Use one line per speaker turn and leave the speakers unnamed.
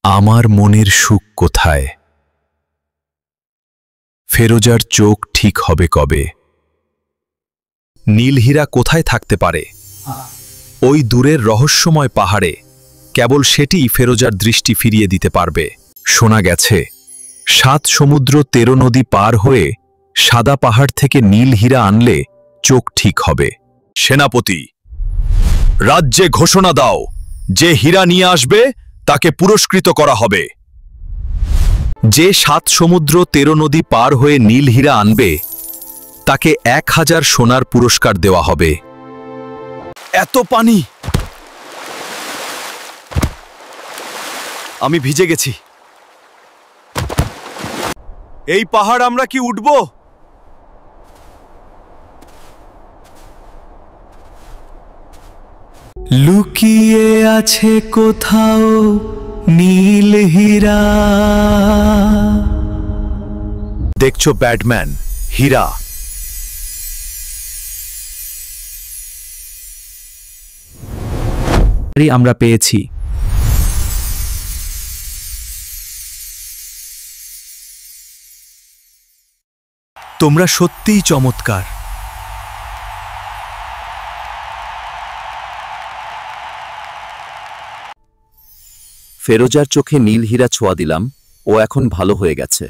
আমার মনের সুখ কোথায়? ফেরোজার চোখ ঠিক হবে কবে? নীলহীরা কোথায় থাকতে পারে? ওই দূরের রহস্যময় পাহাড়ে। কেবল সেটিই ফেরোজার দৃষ্টি ফিরিয়ে দিতে পারবে। শোনা গেছে 7 সমুদ্র 13 নদী পার হয়ে সাদা পাহাড় থেকে নীলহীরা আনলে চোখ ঠিক হবে। সেনাপতি, রাজ্যে ঘোষণা দাও, যে হীরা নিয়ে আসবে তাকে পুরস্কৃত করা হবে। যে 7 সমুদ্র 13 নদী পার হয়ে নীলহীরা আনবে তাকে 1000 সোনার পুরস্কার দেওয়া হবে। এত পানি! আমি ভিজে গেছি। এই পাহাড় আমরা কি উঠব? লুকিয়ে আছে কোথাও নীলহীরা। দেখছো ব্যাটম্যান, হীরা। আমরা পেয়েছি। তোমরা সত্যিই চমৎকার।
ফেরোজার চোখে নীলহীরা ছোঁয়া দিলাম, ও এখন ভালো হয়ে গেছে।